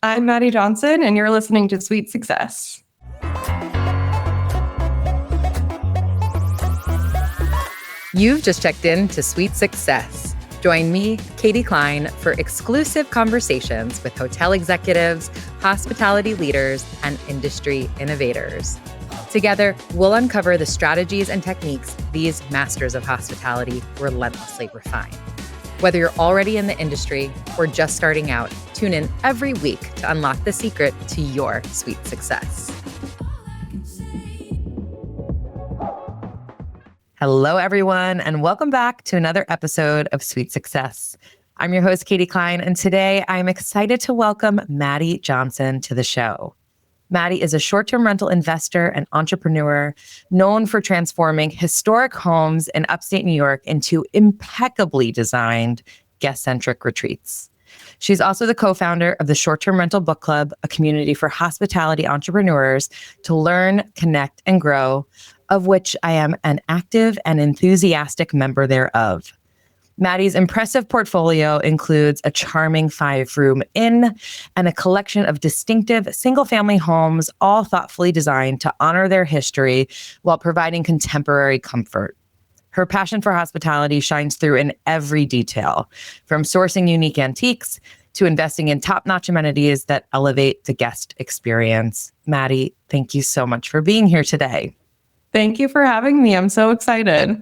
I'm Madi Johnson, and you're listening to Sweet Success. You've just checked in to Sweet Success. Join me, Katie Cline, for exclusive conversations with hotel executives, hospitality leaders, and industry innovators. Together, we'll uncover the strategies and techniques these masters of hospitality relentlessly refine. Whether you're already in the industry or just starting out, tune in every week to unlock the secret to your sweet success. Hello, everyone, and welcome back to another episode of Sweet Success. I'm your host, Katie Cline, and today I'm excited to welcome Madi Johnson to the show. Madi is a short-term rental investor and entrepreneur known for transforming historic homes in upstate New York into impeccably designed guest-centric retreats. She's also the co-founder of the Short-Term Rental Book Club, a community for hospitality entrepreneurs to learn, connect, and grow, of which I am an active and enthusiastic member thereof. Madi's impressive portfolio includes a charming 5-room inn and a collection of distinctive single-family homes, all thoughtfully designed to honor their history while providing contemporary comfort. Her passion for hospitality shines through in every detail, from sourcing unique antiques to investing in top-notch amenities that elevate the guest experience. Madi, thank you so much for being here today. Thank you for having me. I'm so excited.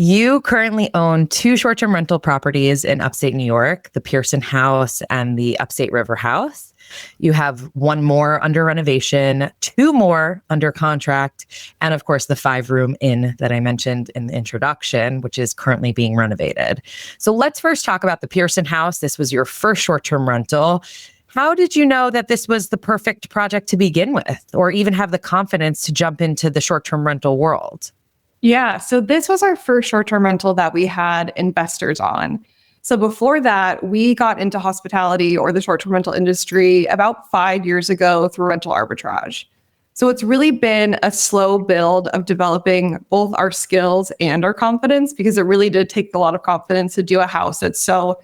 You currently own 2 short-term rental properties in upstate New York, the Pearson House and the Upstate River House. You have 1 more under renovation, 2 more under contract, and of course the 5-room inn that I mentioned in the introduction, which is currently being renovated. So let's first talk about the Pearson House. This was your first short-term rental. How did you know that this was the perfect project to begin with, or even have the confidence to jump into the short-term rental world? Yeah, so this was our first short-term rental that we had investors on. So before that, we got into hospitality or the short-term rental industry about 5 years ago through rental arbitrage. So it's really been a slow build of developing both our skills and our confidence, because it really did take a lot of confidence to do a house that's so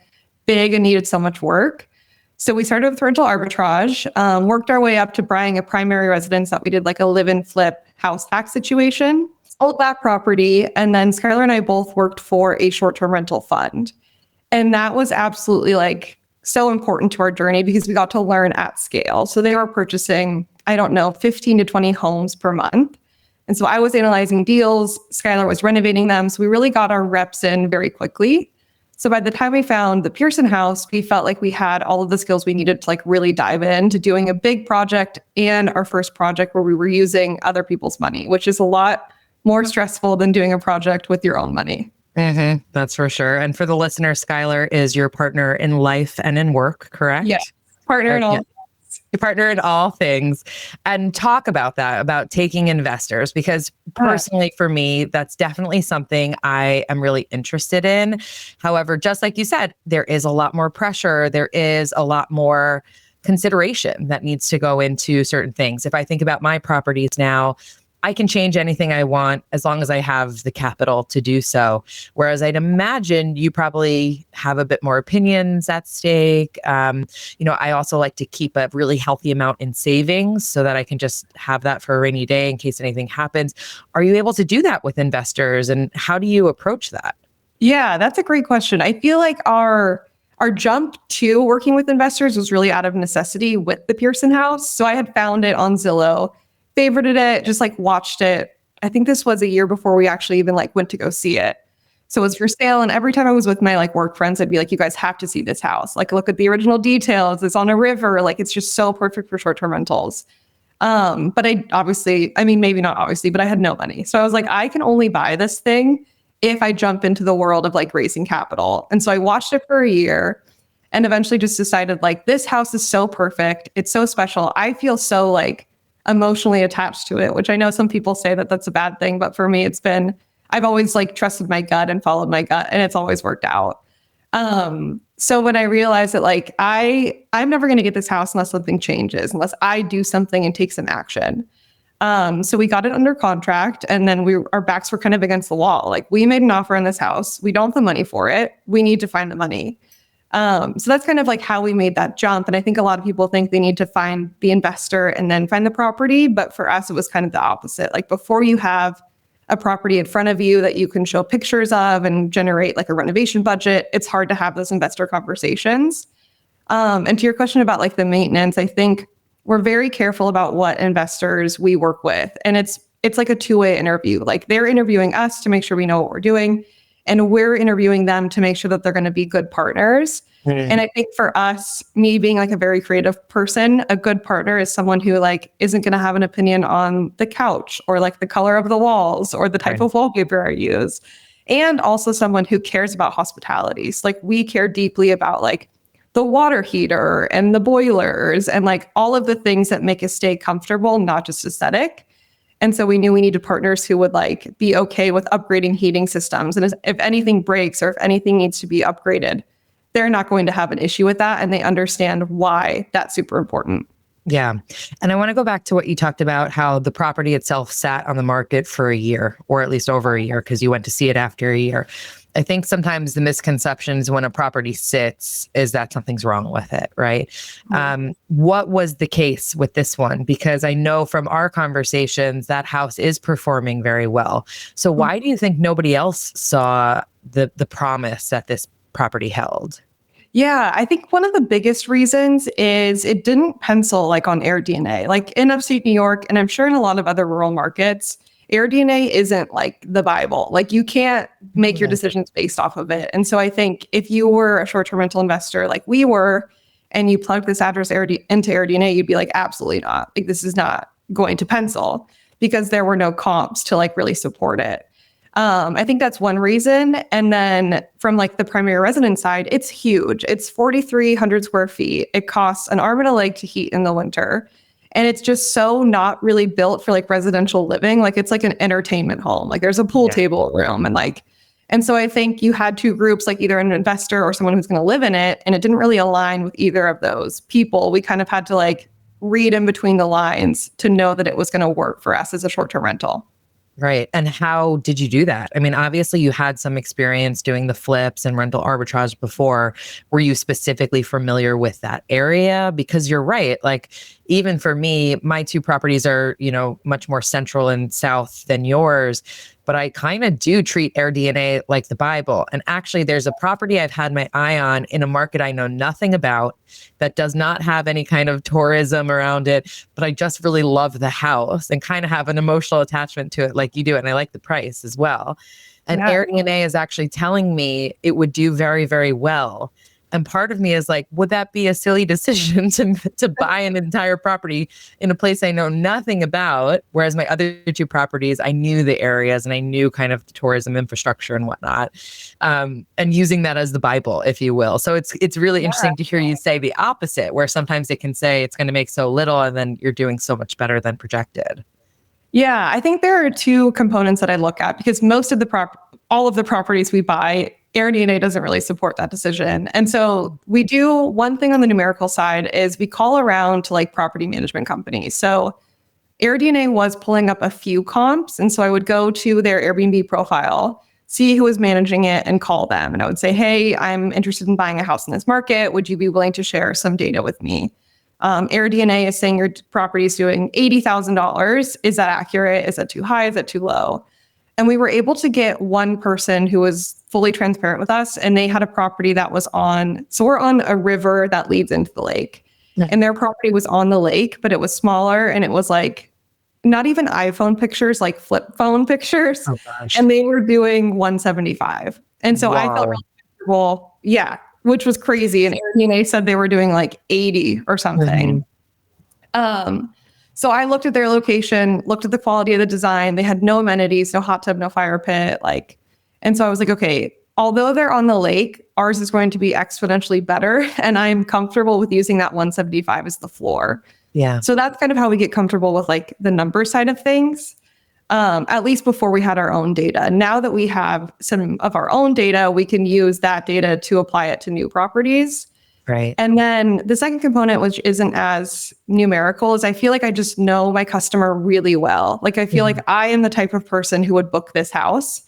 big and needed so much work. So we started with rental arbitrage, worked our way up to buying a primary residence that we did like a live and flip house hack situation, sold that property, and then Skylar and I both worked for a short-term rental fund. And that was absolutely like so important to our journey because we got to learn at scale. So they were purchasing, 15 to 20 homes per month. And so I was analyzing deals, Skylar was renovating them. So we really got our reps in very quickly. So by the time we found the Pearson House, we felt like we had all of the skills we needed to like really dive into doing a big project and our first project where we were using other people's money, which is a lot more stressful than doing a project with your own money. Mm-hmm, that's for sure. And for the listener, Skylar is your partner in life and in work, correct? Yeah, partner in all. Yeah. Your partner in all things. And talk about that, about taking investors, because personally for me, that's definitely something I am really interested in. However, just like you said, there is a lot more pressure. There is a lot more consideration that needs to go into certain things. If I think about my properties now, I can change anything I want as long as I have the capital to do so. Whereas I'd imagine you probably have a bit more opinions at stake. I also like to keep a really healthy amount in savings so that I can just have that for a rainy day in case anything happens. Are you able to do that with investors, and how do you approach that? Yeah, that's a great question. I feel like our jump to working with investors was really out of necessity with the Pearson House. So I had found it on Zillow, favorited it, just like watched it. I think this was a year before we actually even like went to go see it. So it was for sale. And every time I was with my like work friends, I'd be like, you guys have to see this house. Like, look at the original details. It's on a river. Like, it's just so perfect for short-term rentals. But maybe not obviously, but I had no money. So I was like, I can only buy this thing if I jump into the world of like raising capital. And so I watched it for a year and eventually just decided like, this house is so perfect. It's so special. I feel so like emotionally attached to it, which I know some people say that that's a bad thing, but for me, I've always like trusted my gut and followed my gut, and it's always worked out. So when I realized that like, I'm never going to get this house unless something changes, unless I do something and take some action. So we got it under contract, and then our backs were kind of against the wall. Like, we made an offer on this house. We don't have the money for it. We need to find the money. So that's kind of like how we made that jump. And I think a lot of people think they need to find the investor and then find the property. But for us, it was kind of the opposite. Like before you have a property in front of you that you can show pictures of and generate like a renovation budget, it's hard to have those investor conversations. And to your question about like the maintenance, I think we're very careful about what investors we work with. And it's like a two-way interview. Like they're interviewing us to make sure we know what we're doing, and we're interviewing them to make sure that they're going to be good partners. Mm-hmm. And I think for us, me being like a very creative person, a good partner is someone who like isn't going to have an opinion on the couch or like the color of the walls or the type of wallpaper I use. And also someone who cares about hospitality. So like we care deeply about like the water heater and the boilers and like all of the things that make us stay comfortable, not just aesthetic. And so we knew we needed partners who would like be okay with upgrading heating systems. And if anything breaks or if anything needs to be upgraded, they're not going to have an issue with that. And they understand why that's super important. Yeah. And I want to go back to what you talked about, how the property itself sat on the market for a year, or at least over a year, because you went to see it after a year. I think sometimes the misconceptions when a property sits is that something's wrong with it, right? Mm-hmm. What was the case with this one? Because I know from our conversations that house is performing very well. So why do you think nobody else saw the promise that this property held? Yeah, I think one of the biggest reasons is it didn't pencil like on AirDNA. Like in upstate New York, and I'm sure in a lot of other rural markets, AirDNA isn't like the Bible. Like you can't make your decisions based off of it. And so I think if you were a short-term rental investor like we were, and you plugged this address into AirDNA, you'd be like, absolutely not. Like this is not going to pencil, because there were no comps to like really support it. I think that's one reason. And then from like the primary residence side, it's huge. It's 4,300 square feet. It costs an arm and a leg to heat in the winter. And it's just so not really built for like residential living. Like it's like an entertainment home. Like there's a pool table room and so I think you had two groups, like either an investor or someone who's going to live in it. And it didn't really align with either of those people. We kind of had to like read in between the lines to know that it was going to work for us as a short-term rental. Right. And how did you do that? I mean, obviously you had some experience doing the flips and rental arbitrage before. Were you specifically familiar with that area? Because you're right. Like even for me, my two properties are, much more central and south than yours. But I kind of do treat AirDNA like the Bible. And actually, there's a property I've had my eye on in a market I know nothing about that does not have any kind of tourism around it. But I just really love the house and kind of have an emotional attachment to it like you do. And I like the price as well. And AirDNA is actually telling me it would do very, very well. And part of me is like, would that be a silly decision to buy an entire property in a place I know nothing about? Whereas my other two properties, I knew the areas and I knew kind of the tourism infrastructure and whatnot, and using that as the Bible, if you will. So it's really interesting to hear you say the opposite, where sometimes it can say it's going to make so little and then you're doing so much better than projected. Yeah, I think there are two components that I look at, because most of all of the properties we buy, AirDNA doesn't really support that decision. And so we do one thing on the numerical side is we call around to like property management companies. So AirDNA was pulling up a few comps. And so I would go to their Airbnb profile, see who was managing it, and call them. And I would say, hey, I'm interested in buying a house in this market. Would you be willing to share some data with me? AirDNA is saying your property is doing $80,000. Is that accurate? Is that too high? Is that too low? And we were able to get one person who was fully transparent with us, and they had a property that was so we're on a river that leads into the lake. Yeah. And their property was on the lake, but it was smaller, and it was like not even iPhone pictures, like flip phone pictures. Oh, gosh. And they were doing 175. And so I felt really comfortable. Yeah, which was crazy. And AirDNA said they were doing like 80 or something. Mm-hmm. So I looked at their location, looked at the quality of the design. They had no amenities, no hot tub, no fire pit. And so I was like, okay, although they're on the lake, ours is going to be exponentially better. And I'm comfortable with using that 175 as the floor. Yeah. So that's kind of how we get comfortable with like the number side of things, at least before we had our own data. Now that we have some of our own data, we can use that data to apply it to new properties. Right. And then the second component, which isn't as numerical, is I feel like I just know my customer really well. Like I feel like I am the type of person who would book this house.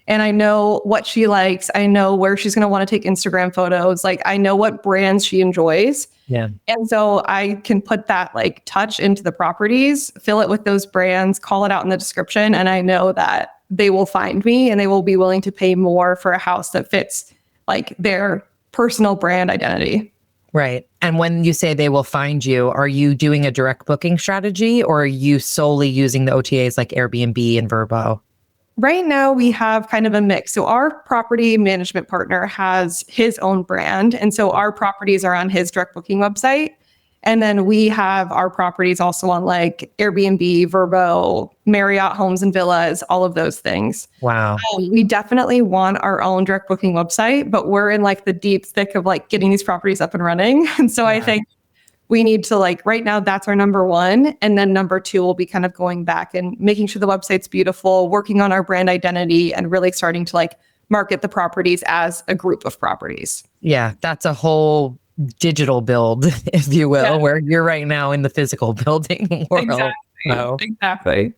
and I know what she likes. I know where she's going to want to take Instagram photos. Like I know what brands she enjoys. Yeah. And so I can put that like touch into the properties, fill it with those brands, call it out in the description. And I know that they will find me and they will be willing to pay more for a house that fits like their personal brand identity. Right. And when you say they will find you, are you doing a direct booking strategy or are you solely using the OTAs like Airbnb and Vrbo? Right now, we have kind of a mix. So our property management partner has his own brand. And so our properties are on his direct booking website. And then we have our properties also on like Airbnb, Vrbo, Marriott Homes and Villas, all of those things. Wow. We definitely want our own direct booking website, but we're in like the deep thick of like getting these properties up and running. And so I think we need to like right now, that's our number one. And then number two will be kind of going back and making sure the website's beautiful, working on our brand identity and really starting to like market the properties as a group of properties. Yeah, that's a whole digital build, if you will, where you're right now in the physical building world. Exactly. So. Exactly.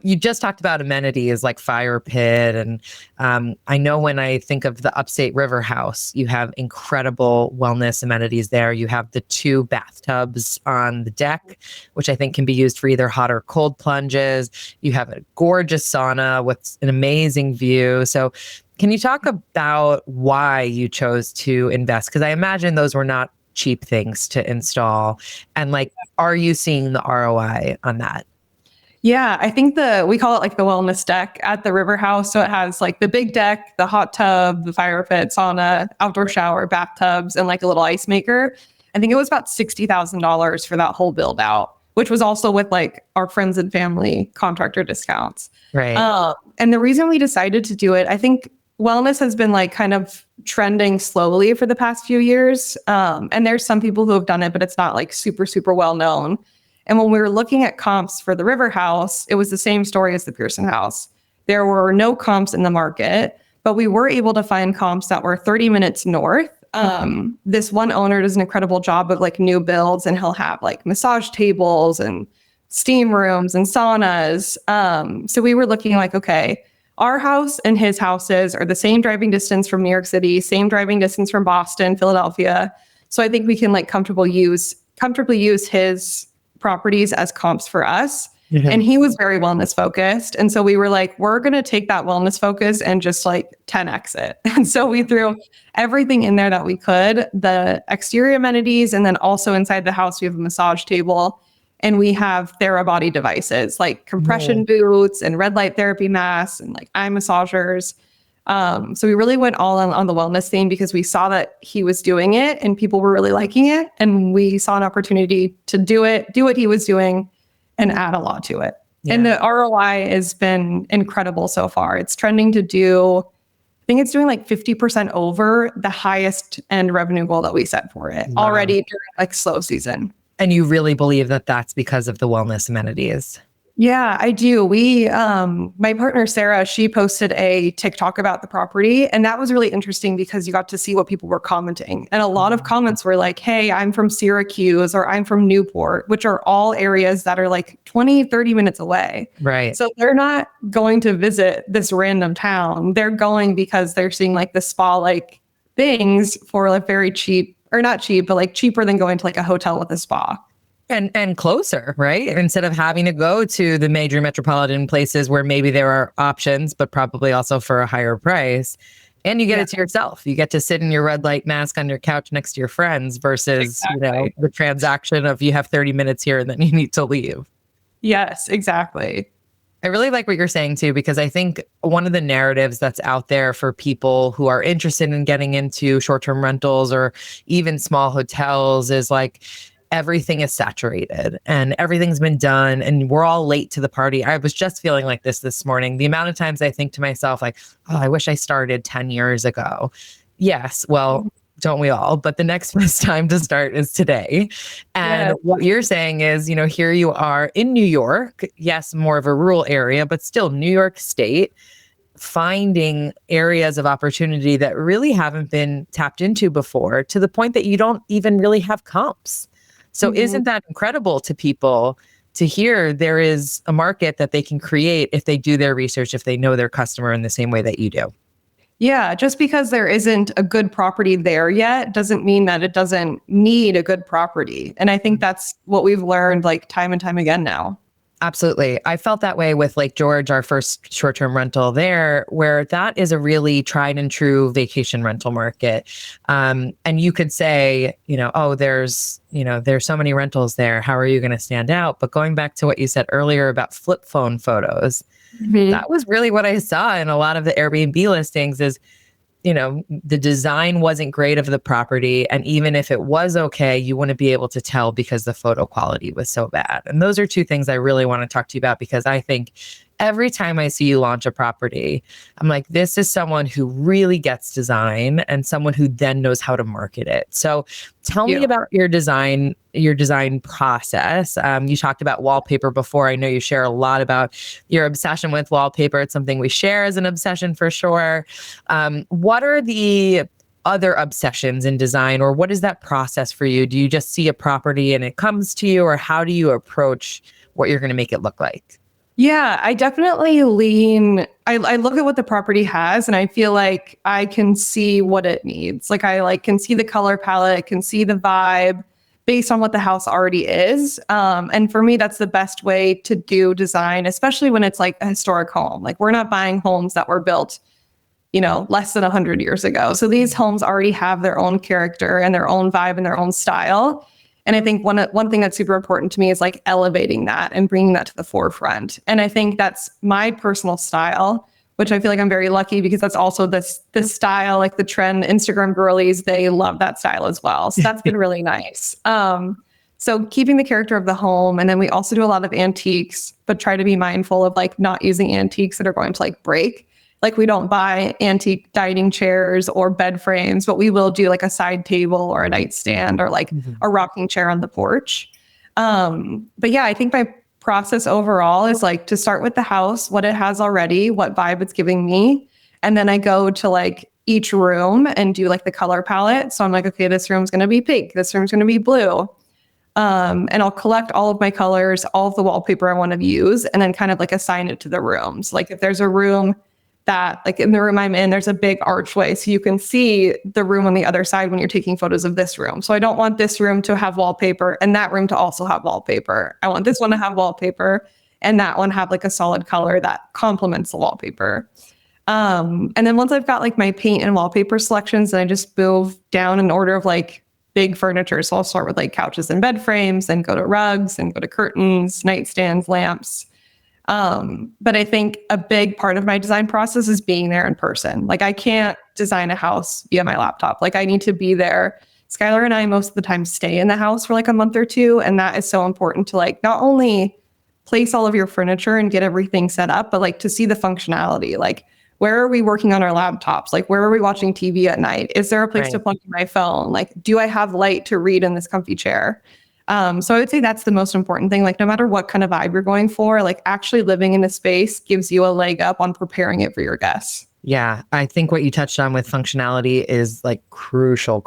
You just talked about amenities like fire pit. And I know when I think of the Upstate River House, you have incredible wellness amenities there. You have the 2 bathtubs on the deck, which I think can be used for either hot or cold plunges. You have a gorgeous sauna with an amazing view. So can you talk about why you chose to invest? Because I imagine those were not cheap things to install. And like, are you seeing the ROI on that? Yeah, I think we call it like the wellness deck at the River House. So it has like the big deck, the hot tub, the fire pit, sauna, outdoor shower, bathtubs, and like a little ice maker. I think it was about $60,000 for that whole build out, which was also with like our friends and family contractor discounts. Right. And the reason we decided to do it, I think wellness has been like kind of trending slowly for the past few years. And there's some people who have done it, but it's not like super, super well known. And when we were looking at comps for the River House, it was the same story as the Pearson House. There were no comps in the market, but we were able to find comps that were 30 minutes north. This one owner does an incredible job of like new builds, and he'll have like massage tables and steam rooms and saunas. So we were looking like, okay, our house and his houses are the same driving distance from New York City, same driving distance from Boston, Philadelphia. So I think we can like comfortably use his properties as comps for us. Mm-hmm. And he was very wellness focused. And so we were like, we're going to take that wellness focus and just like 10x it. And so we threw everything in there that we could, the exterior amenities. And then also inside the house, we have a massage table and we have TheraBody devices like compression boots and red light therapy masks and like eye massagers. So we really went all on the wellness theme because we saw that he was doing it and people were really liking it. And we saw an opportunity to do what he was doing and add a lot to it. Yeah. And the ROI has been incredible so far. It's trending to do, I think it's doing like 50% over the highest end revenue goal that we set for it already during like slow season. And you really believe that that's because of the wellness amenities? Yeah, I do. My partner, Sarah, she posted a TikTok about the property. And that was really interesting because you got to see what people were commenting. And a lot of comments were like, hey, I'm from Syracuse or I'm from Newport, which are all areas that are like 20, 30 minutes away. Right. So they're not going to visit this random town. They're going because they're seeing like the spa-like things for like very cheap, or not cheap, but like cheaper than going to like a hotel with a spa. And closer, right? Instead of having to go to the major metropolitan places where maybe there are options, but probably also for a higher price. And you get it to yourself. You get to sit in your red light mask on your couch next to your friends versus, the transaction of you have 30 minutes here and then you need to leave. Yes, exactly. I really like what you're saying too, because I think one of the narratives that's out there for people who are interested in getting into short-term rentals or even small hotels is like, everything is saturated and everything's been done and we're all late to the party. I was just feeling like this morning. The amount of times I think to myself like, oh, I wish I started 10 years ago. Yes. Well, don't we all? But the next best time to start is today. And what you're saying is, here you are in New York. Yes, more of a rural area, but still New York State, finding areas of opportunity that really haven't been tapped into before, to the point that you don't even really have comps. So isn't that incredible to people to hear there is a market that they can create if they do their research, if they know their customer in the same way that you do. Yeah, just because there isn't a good property there yet doesn't mean that it doesn't need a good property. And I think that's what we've learned like time and time again now. Absolutely. I felt that way with Lake George, our first short-term rental there, where that is a really tried and true vacation rental market. And you could say, oh, there's so many rentals there. How are you going to stand out? But going back to what you said earlier about flip phone photos, that was really what I saw in a lot of the Airbnb listings is, the design wasn't great of the property. And even if it was okay, you wouldn't be able to tell because the photo quality was so bad. And those are two things I really want to talk to you about, because I think every time I see you launch a property, I'm like, this is someone who really gets design and someone who then knows how to market it. So tell me about your design process. You talked about wallpaper before. I know you share a lot about your obsession with wallpaper. It's something we share as an obsession for sure. What are the other obsessions in design, or what is that process for you? Do you just see a property and it comes to you, or how do you approach what you're going to make it look like? Yeah, I definitely I look at what the property has and I feel like I can see what it needs. Like I can see the color palette, can see the vibe based on what the house already is. And for me, that's the best way to do design, especially when it's like a historic home. Like we're not buying homes that were built, less than 100 years ago. So these homes already have their own character and their own vibe and their own style. And I think one thing that's super important to me is like elevating that and bringing that to the forefront. And I think that's my personal style, which I feel like I'm very lucky because that's also this style, like the trend Instagram girlies, they love that style as well. So that's been really nice. So keeping the character of the home. And then we also do a lot of antiques, but try to be mindful of like not using antiques that are going to like break. Like we don't buy antique dining chairs or bed frames, but we will do like a side table or a nightstand or like a rocking chair on the porch. But yeah, I think my process overall is like to start with the house, what it has already, what vibe it's giving me. And then I go to like each room and do like the color palette. So I'm like, okay, this room's going to be pink. This room's going to be blue. And I'll collect all of my colors, all of the wallpaper I want to use, and then kind of like assign it to the rooms. Like if there's a room that like in the room I'm in, there's a big archway. So you can see the room on the other side when you're taking photos of this room. So I don't want this room to have wallpaper and that room to also have wallpaper. I want this one to have wallpaper and that one have like a solid color that complements the wallpaper. And then once I've got like my paint and wallpaper selections, then I just move down in order of like big furniture. So I'll start with like couches and bed frames, then go to rugs and go to curtains, nightstands, lamps. But I think a big part of my design process is being there in person. Like I can't design a house via my laptop. Like I need to be there. Skylar and I most of the time stay in the house for like a month or two. And that is so important to like not only place all of your furniture and get everything set up, but like to see the functionality. Like where are we working on our laptops? Like where are we watching TV at night? Is there a place to plug in my phone? Like, do I have light to read in this comfy chair? So I would say that's the most important thing. Like no matter what kind of vibe you're going for, like actually living in the space gives you a leg up on preparing it for your guests. Yeah, I think what you touched on with functionality is like crucial.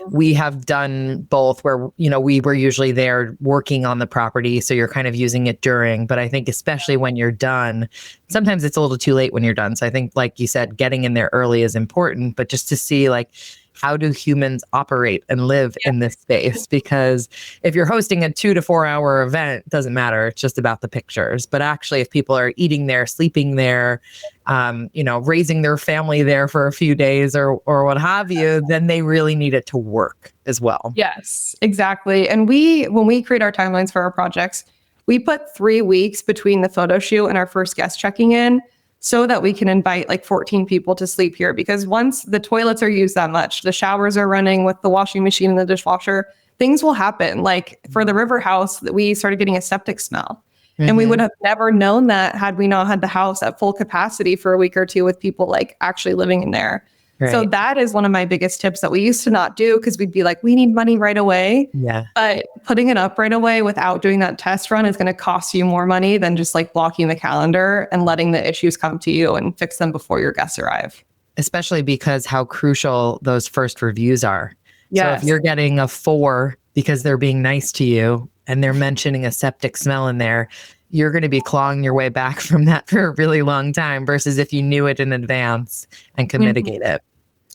We have done both where, we were usually there working on the property. So you're kind of using it during, but I think especially when you're done, sometimes it's a little too late when you're done. So I think, like you said, getting in there early is important, but just to see like, how do humans operate and live in this space? Because if you're hosting a 2 to 4 hour event, it doesn't matter. It's just about the pictures. But actually, if people are eating there, sleeping there, raising their family there for a few days or what have you, then they really need it to work as well. Yes, exactly. And when we create our timelines for our projects, we put 3 weeks between the photo shoot and our first guest checking in, so that we can invite like 14 people to sleep here. Because once the toilets are used that much, the showers are running with the washing machine and the dishwasher, things will happen. Like for the river house, we started getting a septic smell. And we would have never known that had we not had the house at full capacity for a week or two with people like actually living in there. Right. So that is one of my biggest tips that we used to not do because we'd be like, we need money right away. Yeah. But putting it up right away without doing that test run is going to cost you more money than just like blocking the calendar and letting the issues come to you and fix them before your guests arrive. Especially because how crucial those first reviews are. Yes. So if you're getting a 4 because they're being nice to you and they're mentioning a septic smell in there, you're going to be clawing your way back from that for a really long time versus if you knew it in advance and could mitigate it.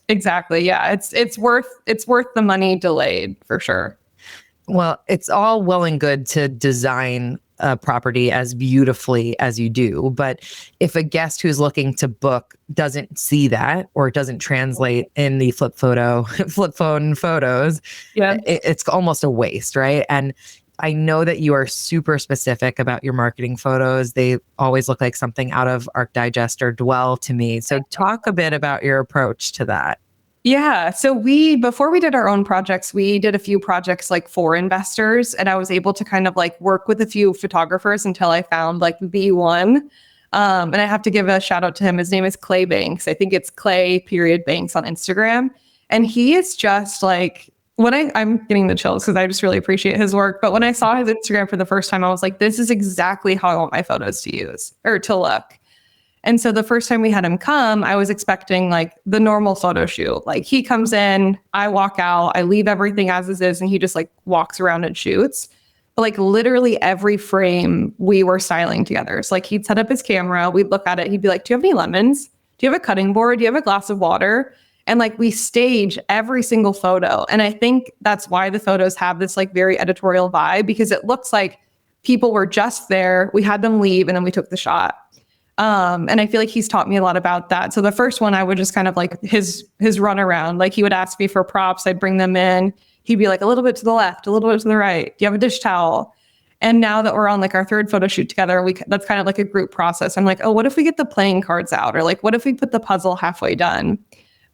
Exactly. Yeah. It's worth the money delayed for sure. Well, it's all well and good to design a property as beautifully as you do. But if a guest who's looking to book doesn't see that, or it doesn't translate in the flip phone photos, it's almost a waste, right? And I know that you are super specific about your marketing photos. They always look like something out of Arc Digest or Dwell to me. So talk a bit about your approach to that. Yeah. So before we did our own projects, we did a few projects like for investors, and I was able to kind of like work with a few photographers until I found like the one. And I have to give a shout out to him. His name is Clay Banks. I think it's Clay.Banks on Instagram. And he is just like, I'm getting the chills because I just really appreciate his work. But when I saw his Instagram for the first time, I was like, this is exactly how I want my photos to look. And so the first time we had him come, I was expecting like the normal photo shoot. Like he comes in, I walk out, I leave everything as it is, and he just like walks around and shoots. But like literally every frame we were styling together. So like he'd set up his camera, we'd look at it, he'd be like, do you have any lemons? Do you have a cutting board? Do you have a glass of water? And like we stage every single photo. And I think that's why the photos have this like very editorial vibe, because it looks like people were just there, we had them leave, and then we took the shot. And I feel like he's taught me a lot about that. So the first one, I would just kind of like his run around, like he would ask me for props. I'd bring them in. He'd be like a little bit to the left, a little bit to the right. Do you have a dish towel? And now that we're on like our third photo shoot together, that's kind of like a group process. I'm like, oh, what if we get the playing cards out? Or like, what if we put the puzzle halfway done?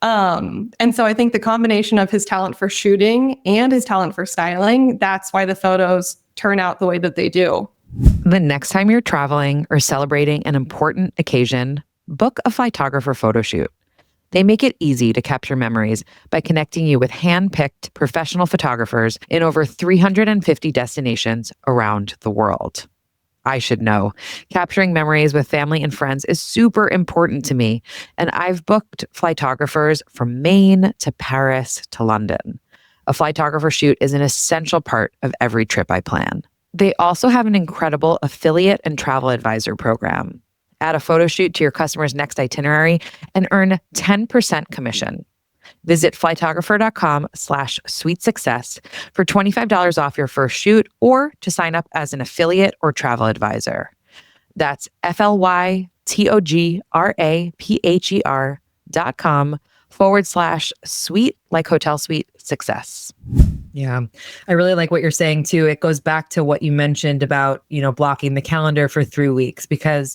And so I think the combination of his talent for shooting and his talent for styling, that's why the photos turn out the way that they do. The next time you're traveling or celebrating an important occasion, book a Flytographer photo shoot. They make it easy to capture memories by connecting you with hand-picked professional photographers in over 350 destinations around the world. I should know. Capturing memories with family and friends is super important to me, and I've booked Flytographers from Maine to Paris to London. A Flytographer shoot is an essential part of every trip I plan. They also have an incredible affiliate and travel advisor program. Add a photo shoot to your customer's next itinerary and earn 10% commission. Visit flytographer.com/sweet success for $25 off your first shoot, or to sign up as an affiliate or travel advisor. That's FLYTOGRAPHER.com/sweet, like hotel suite success. Yeah. I really like what you're saying too. It goes back to what you mentioned about, blocking the calendar for 3 weeks, because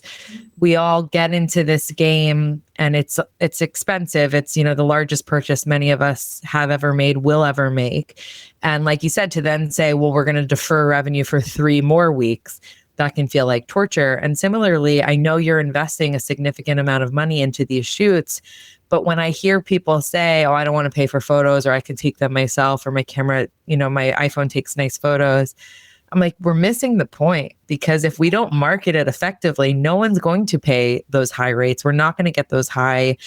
we all get into this game and it's expensive. It's, the largest purchase many of us have ever made, will ever make. And like you said, to then say, well, we're going to defer revenue for 3 more weeks, that can feel like torture. And similarly, I know you're investing a significant amount of money into these shoots, but when I hear people say, oh, I don't want to pay for photos, or I can take them myself, or my camera, my iPhone takes nice photos, I'm like, we're missing the point, because if we don't market it effectively, no one's going to pay those high rates. We're not going to get those high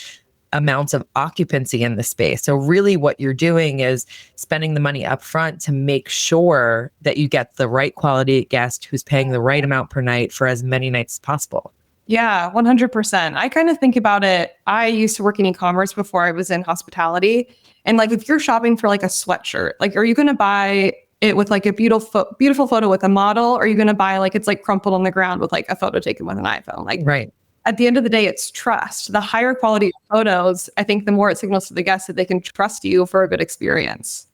amounts of occupancy in the space. So really what you're doing is spending the money up front to make sure that you get the right quality guest who's paying the right amount per night for as many nights as possible. Yeah, 100%. I kind of think about it. I used to work in e-commerce before I was in hospitality. And like, if you're shopping for like a sweatshirt, like, are you going to buy it with like a beautiful photo with a model? Or are you going to buy like, it's like crumpled on the ground with like a photo taken with an iPhone? Like, right. At the end of the day, it's trust. The higher quality photos, I think the more it signals to the guests that they can trust you for a good experience.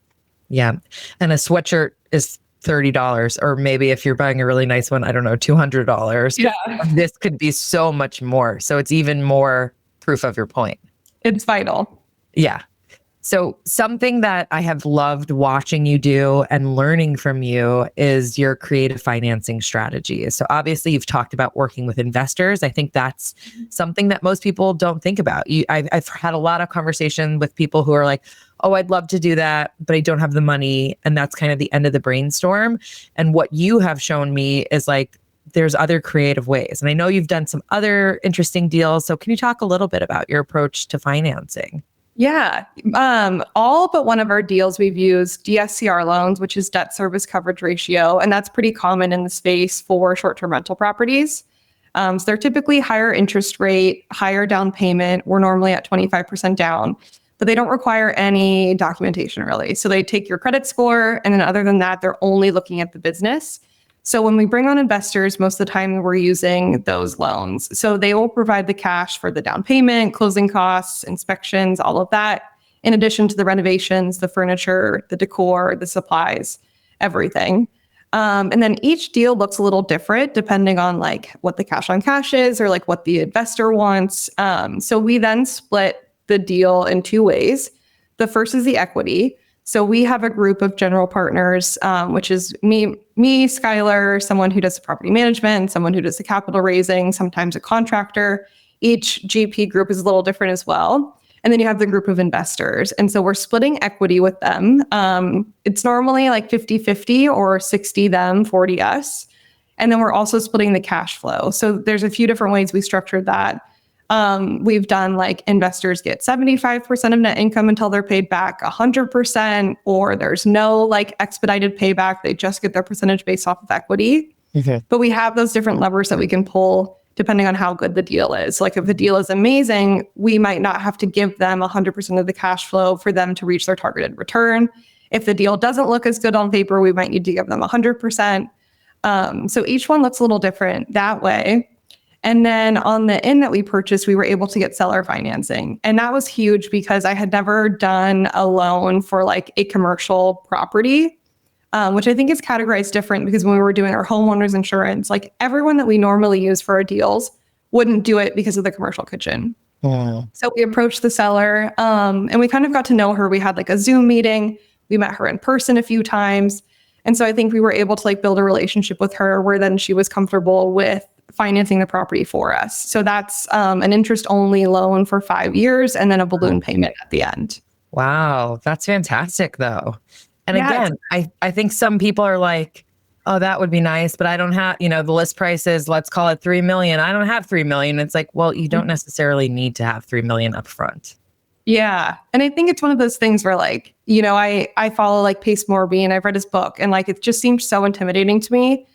Yeah. And a sweatshirt is $30, or maybe if you're buying a really nice one, I don't know, $200. Yeah. This could be so much more. So it's even more proof of your point. It's vital. Yeah. So something that I have loved watching you do and learning from you is your creative financing strategy. So obviously you've talked about working with investors. I think that's something that most people don't think about. I've had a lot of conversation with people who are like, oh, I'd love to do that, but I don't have the money. And that's kind of the end of the brainstorm. And what you have shown me is like, there's other creative ways. And I know you've done some other interesting deals. So can you talk a little bit about your approach to financing? Yeah. All but one of our deals, we've used DSCR loans, which is debt service coverage ratio. And that's pretty common in the space for short-term rental properties. So they're typically higher interest rate, higher down payment. We're normally at 25% down, but they don't require any documentation really. So they take your credit score. And then other than that, they're only looking at the business. So when we bring on investors, most of the time we're using those loans. So they will provide the cash for the down payment, closing costs, inspections, all of that, in addition to the renovations, the furniture, the decor, the supplies, everything. And then each deal looks a little different depending on like what the cash on cash is or like what the investor wants. So we then split the deal in two ways. The first is the equity. So we have a group of general partners, which is me, Skylar, someone who does the property management, someone who does the capital raising, sometimes a contractor. Each GP group is a little different as well. And then you have the group of investors. And so we're splitting equity with them. It's normally like 50-50 or 60 them, 40 us. And then we're also splitting the cash flow. So there's a few different ways we structured that. We've done like investors get 75% of net income until they're paid back 100%, or there's no like expedited payback. They just get their percentage based off of equity. Okay. But we have those different levers that we can pull depending on how good the deal is. Like if the deal is amazing, we might not have to give them 100% of the cash flow for them to reach their targeted return. If the deal doesn't look as good on paper, we might need to give them 100%. So each one looks a little different that way. And then on the inn that we purchased, we were able to get seller financing. And that was huge because I had never done a loan for like a commercial property, which I think is categorized different because when we were doing our homeowners insurance, like everyone that we normally use for our deals wouldn't do it because of the commercial kitchen. Wow. So we approached the seller and we kind of got to know her. We had like a Zoom meeting. We met her in person a few times. And so I think we were able to like build a relationship with her where then she was comfortable with financing the property for us. So that's an interest-only loan for 5 years and then a balloon payment at the end. Wow, that's fantastic though. And yeah, again, I think some people are like, oh, that would be nice, but I don't have, the list price is, let's call it 3 million. I don't have 3 million. It's like, well, you don't necessarily need to have 3 million up front. Yeah. And I think it's one of those things where like, I follow like Pace Morby and I've read his book and like, it just seems so intimidating to me.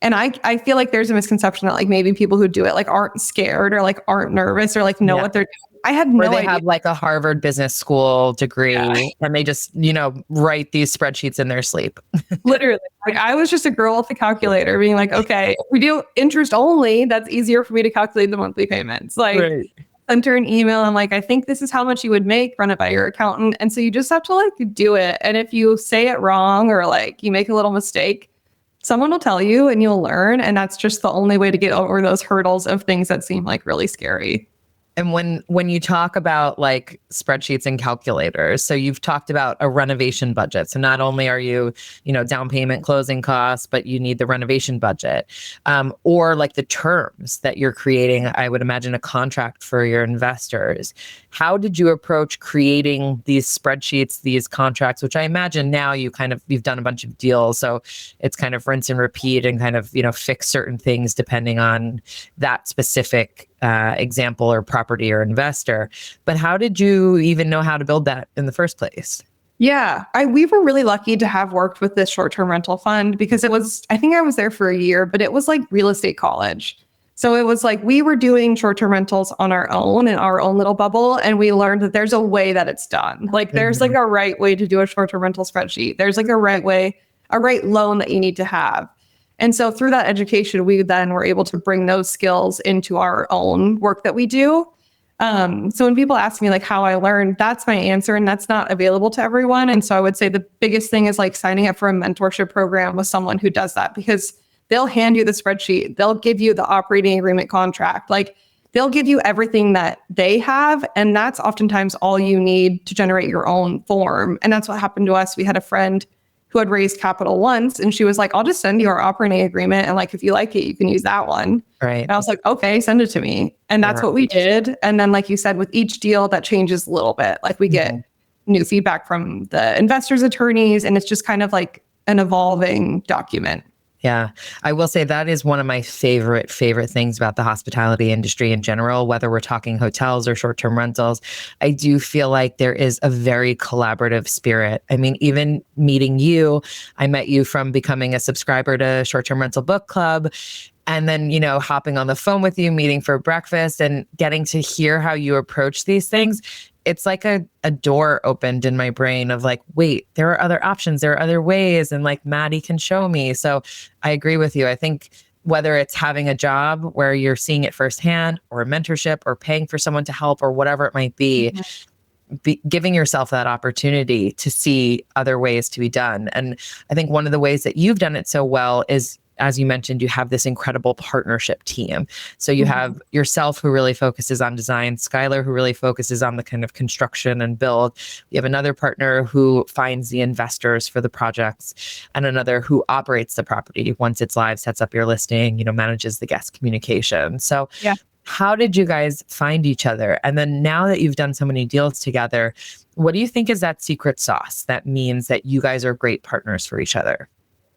And I feel like there's a misconception that like maybe people who do it like aren't scared or like aren't nervous or like know what they're doing. I had no idea. Or they have like a Harvard Business School degree and they just, write these spreadsheets in their sleep. Literally. Like I was just a girl with a calculator being like, okay, if we do interest only, that's easier for me to calculate the monthly payments. Like send her an email. I'm like, I think this is how much you would make, run it by your accountant. And so you just have to like do it. And if you say it wrong or like you make a little mistake, someone will tell you and you'll learn. And that's just the only way to get over those hurdles of things that seem like really scary. And when you talk about like spreadsheets and calculators, so you've talked about a renovation budget. So not only are you, down payment, closing costs, but you need the renovation budget, or like the terms that you're creating. I would imagine a contract for your investors. How did you approach creating these spreadsheets, these contracts, which I imagine now you've done a bunch of deals. So it's kind of rinse and repeat and kind of, fix certain things depending on that specific example or property or investor. But how did you even know how to build that in the first place? Yeah, we were really lucky to have worked with this short-term rental fund because I think I was there for a year, but it was like real estate college. So it was like we were doing short-term rentals on our own in our own little bubble. And we learned that there's a way that it's done. Like there's like a right way to do a short-term rental spreadsheet. There's like a right way, a right loan that you need to have. And so through that education, we then were able to bring those skills into our own work that we do. So when people ask me like how I learned, that's my answer. And that's not available to everyone. And so I would say the biggest thing is like signing up for a mentorship program with someone who does that, because they'll hand you the spreadsheet. They'll give you the operating agreement contract. Like they'll give you everything that they have. And that's oftentimes all you need to generate your own form. And that's what happened to us. We had a friend who had raised capital once. And she was like, I'll just send you our operating agreement. And like, if you like it, you can use that one. Right. And I was like, okay, send it to me. And that's what we did. And then, like you said, with each deal that changes a little bit, like we get new feedback from the investors' attorneys. And it's just kind of like an evolving document. Yeah, I will say that is one of my favorite things about the hospitality industry in general, whether we're talking hotels or short-term rentals. I do feel like there is a very collaborative spirit. I mean, even meeting you, I met you from becoming a subscriber to Short-Term Rental Book Club. And then, hopping on the phone with you, meeting for breakfast and getting to hear how you approach these things. It's like a door opened in my brain of like, wait, there are other options. There are other ways. And like Madi can show me. So I agree with you. I think whether it's having a job where you're seeing it firsthand or a mentorship or paying for someone to help or whatever it might be, giving yourself that opportunity to see other ways to be done. And I think one of the ways that you've done it so well is, as you mentioned, you have this incredible partnership team. So you have yourself who really focuses on design, Skylar who really focuses on the kind of construction and build. You have another partner who finds the investors for the projects, and another who operates the property once it's live, sets up your listing, manages the guest communication. So how did you guys find each other? And then now that you've done so many deals together, what do you think is that secret sauce that means that you guys are great partners for each other?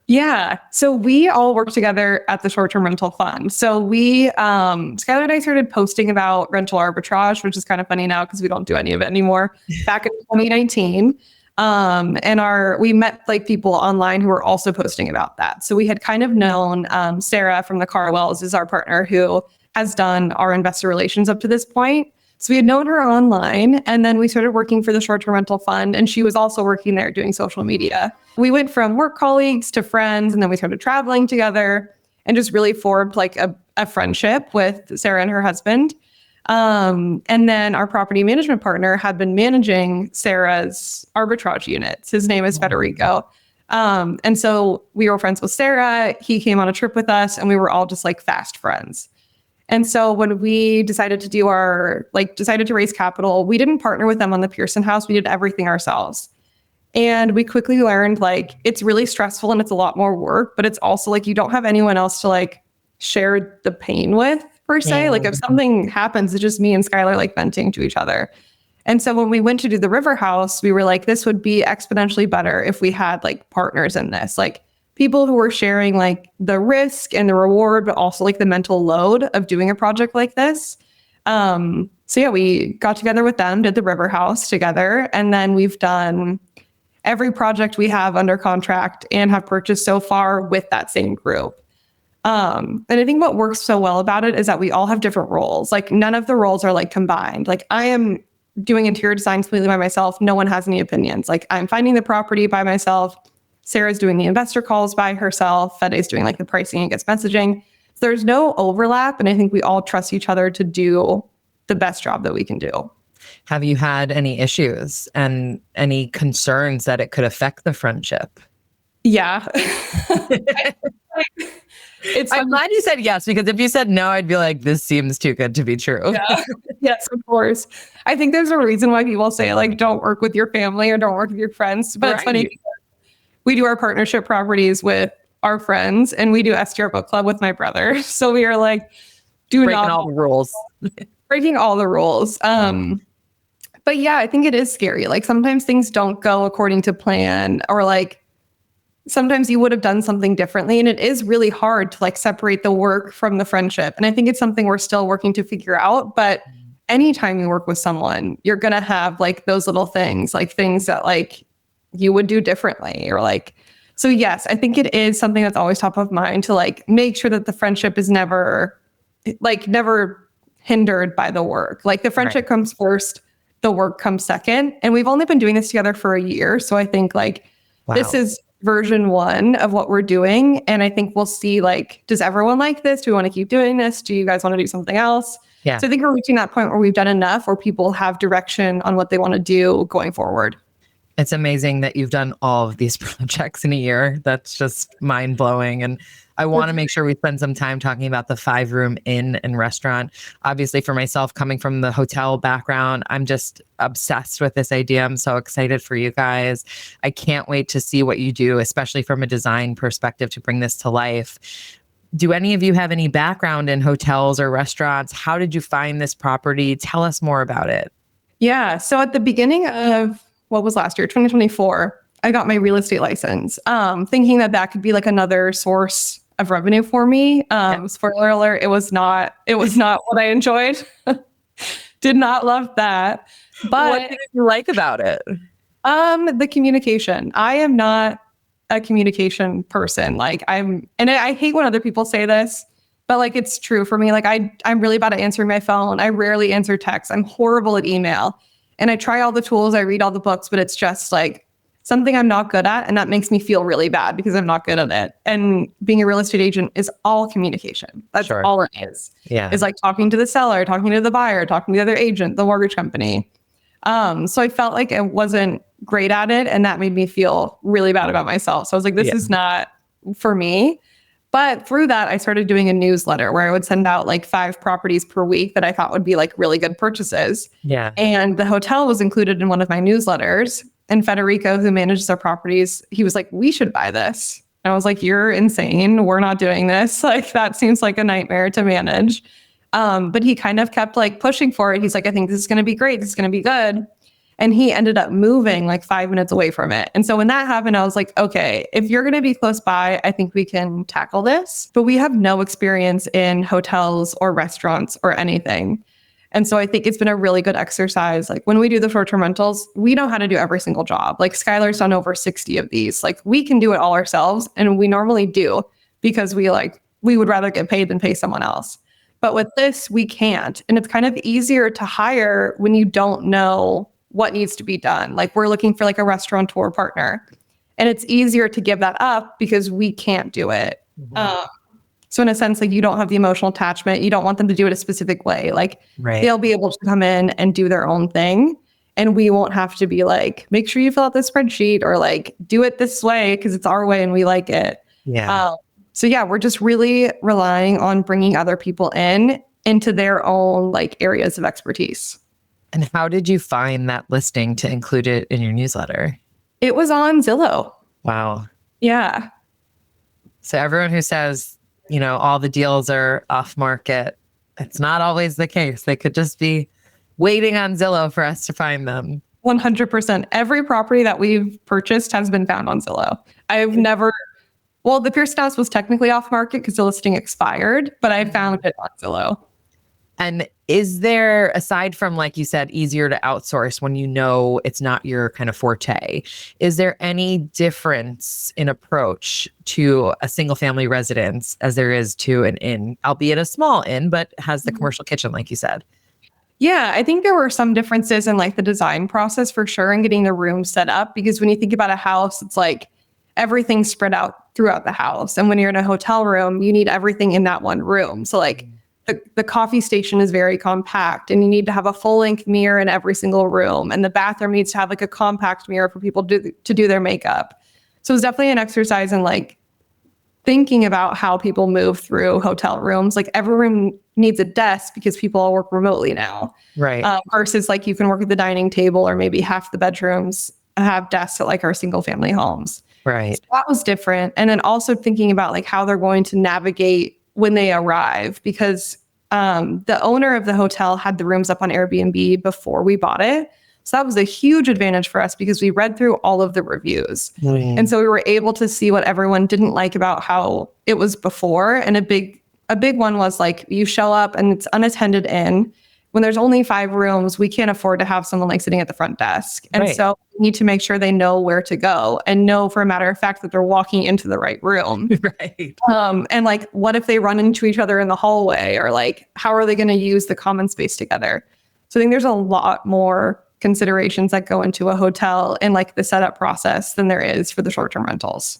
Yeah. So we all work together at the short-term rental fund. So Skylar and I started posting about rental arbitrage, which is kind of funny now because we don't do any of it anymore, back in 2019. And we met like people online who were also posting about that. So we had kind of known Sarah from the Carwells is our partner who has done our investor relations up to this point. So we had known her online, and then we started working for the short-term rental fund, and she was also working there doing social media. We went from work colleagues to friends, and then we started traveling together and just really formed like a friendship with Sarah and her husband. And then our property management partner had been managing Sarah's arbitrage units. His name is Federico. And so we were friends with Sarah. He came on a trip with us, and we were all just like fast friends. And so when we decided to raise capital, we didn't partner with them on the Pearson house. We did everything ourselves. And we quickly learned like it's really stressful and it's a lot more work, but it's also like you don't have anyone else to like share the pain with per se. Like if something happens, it's just me and Skylar like venting to each other. And so when we went to do the River House, we were like, this would be exponentially better if we had like partners in this. Like people who were sharing like the risk and the reward, but also like the mental load of doing a project like this. So yeah, we got together with them, did the River House together. And then we've done every project we have under contract and have purchased so far with that same group. And I think what works so well about it is that we all have different roles. Like none of the roles are like combined. Like I am doing interior design completely by myself. No one has any opinions. Like I'm finding the property by myself. Sarah's doing the investor calls by herself. Fede's doing like the pricing and guest messaging. So there's no overlap. And I think we all trust each other to do the best job that we can do. Have you had any issues and any concerns that it could affect the friendship? Yeah. I'm glad you said yes, because if you said no, I'd be like, this seems too good to be true. Yeah. Yes, of course. I think there's a reason why people say like, don't work with your family or don't work with your friends. But It's funny. We do our partnership properties with our friends and we do STR book club with my brother. So we are like, breaking all the rules. Breaking all the rules. But yeah, I think it is scary. Like sometimes things don't go according to plan, or like sometimes you would have done something differently. And it is really hard to like separate the work from the friendship. And I think it's something we're still working to figure out. But anytime you work with someone, you're going to have like those little things, like things that like you would do differently or like, so yes, I think it is something that's always top of mind to like make sure that the friendship is never hindered by the work. Like the friendship comes first, the work comes second. And we've only been doing this together for a year. So I think like this is version 1 of what we're doing. And I think we'll see like, does everyone like this? Do we want to keep doing this? Do you guys want to do something else? Yeah. So I think we're reaching that point where we've done enough where people have direction on what they want to do going forward. It's amazing that you've done all of these projects in a year. That's just mind blowing. And I want to make sure we spend some time talking about the 5-room inn and restaurant. Obviously, for myself, coming from the hotel background, I'm just obsessed with this idea. I'm so excited for you guys. I can't wait to see what you do, especially from a design perspective, to bring this to life. Do any of you have any background in hotels or restaurants? How did you find this property? Tell us more about it. Yeah. So at the beginning of what was last year, 2024, I got my real estate license, thinking that that could be like another source of revenue for me. Spoiler alert, it was not what I enjoyed. Did not love that. But what did you like about it? the communication. I am not a communication person. Like I hate when other people say this, but like it's true for me. Like I'm really bad at answering my phone. I rarely answer texts. I'm horrible at email. And I try all the tools, I read all the books, but it's just like something I'm not good at. And that makes me feel really bad because I'm not good at it. And being a real estate agent is all communication. That's all it is. Yeah. Is like talking to the seller, talking to the buyer, talking to the other agent, the mortgage company. So I felt like I wasn't great at it. And that made me feel really bad about myself. So I was like, this is not for me. But through that, I started doing a newsletter where I would send out like 5 properties per week that I thought would be like really good purchases. Yeah. And the hotel was included in one of my newsletters. And Federico, who manages our properties, he was like, we should buy this. And I was like, you're insane. We're not doing this. Like, that seems like a nightmare to manage. But he kind of kept like pushing for it. He's like, I think this is going to be great. This is going to be good. And he ended up moving like 5 minutes away from it. And so when that happened, I was like, okay, if you're going to be close by, I think we can tackle this. But we have no experience in hotels or restaurants or anything. And so I think it's been a really good exercise. Like when we do the short-term rentals, we know how to do every single job. Like Skylar's done over 60 of these. Like we can do it all ourselves. And we normally do because we would rather get paid than pay someone else. But with this, we can't. And it's kind of easier to hire when you don't know what needs to be done. Like we're looking for like a restaurateur partner. And it's easier to give that up because we can't do it. Mm-hmm. So in a sense, like you don't have the emotional attachment. You don't want them to do it a specific way. Like they'll be able to come in and do their own thing. And we won't have to be like, make sure you fill out the spreadsheet or like do it this way because it's our way and we like it. Yeah. So yeah, we're just really relying on bringing other people into their own like areas of expertise. And how did you find that listing to include it in your newsletter? It was on Zillow. Wow. Yeah. So everyone who says, all the deals are off market, it's not always the case. They could just be waiting on Zillow for us to find them. 100%. Every property that we've purchased has been found on Zillow. The Pearson house was technically off market because the listing expired, but I found it on Zillow. And is there, aside from, like you said, easier to outsource when you know it's not your kind of forte, is there any difference in approach to a single family residence as there is to an inn, albeit a small inn, but has the commercial kitchen, like you said? Yeah, I think there were some differences in like the design process for sure and getting the room set up. Because when you think about a house, it's like everything's spread out throughout the house. And when you're in a hotel room, you need everything in that one room. So like the coffee station is very compact and you need to have a full length mirror in every single room. And the bathroom needs to have like a compact mirror for people to do their makeup. So it's definitely an exercise in like thinking about how people move through hotel rooms. Like every room needs a desk because people all work remotely now. Right. Versus like you can work at the dining table or maybe half the bedrooms have desks at like our single family homes. Right. So that was different. And then also thinking about like how they're going to navigate when they arrive, because the owner of the hotel had the rooms up on Airbnb before we bought it. So that was a huge advantage for us because we read through all of the reviews. Mm. And so we were able to see what everyone didn't like about how it was before. And a big one was like, you show up and it's unattended in. When there's only 5 rooms, we can't afford to have someone like sitting at the front desk. And so we need to make sure they know where to go and know for a matter of fact that they're walking into the right room. Right. And like, what if they run into each other in the hallway, or like, how are they going to use the common space together? So I think there's a lot more considerations that go into a hotel and like the setup process than there is for the short-term rentals.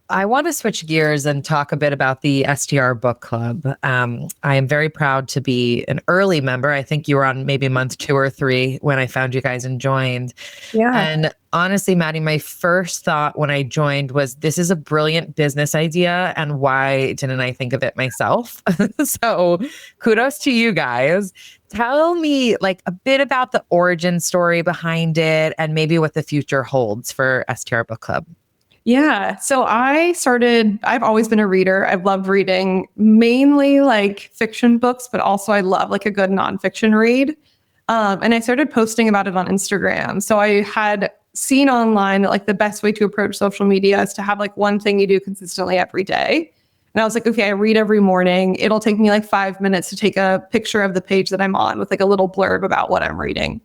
I want to switch gears and talk a bit about the STR Book Club. I am very proud to be an early member. I think you were on maybe month 2 or 3 when I found you guys and joined. Yeah. And honestly, Maddie, my first thought when I joined was, this is a brilliant business idea. And why didn't I think of it myself? So kudos to you guys. Tell me like a bit about the origin story behind it and maybe what the future holds for STR Book Club. Yeah. So I've always been a reader. I've loved reading mainly like fiction books, but also I love like a good nonfiction read. And I started posting about it on Instagram. So I had seen online that like the best way to approach social media is to have like one thing you do consistently every day. And I was like, okay, I read every morning. It'll take me like 5 minutes to take a picture of the page that I'm on with like a little blurb about what I'm reading.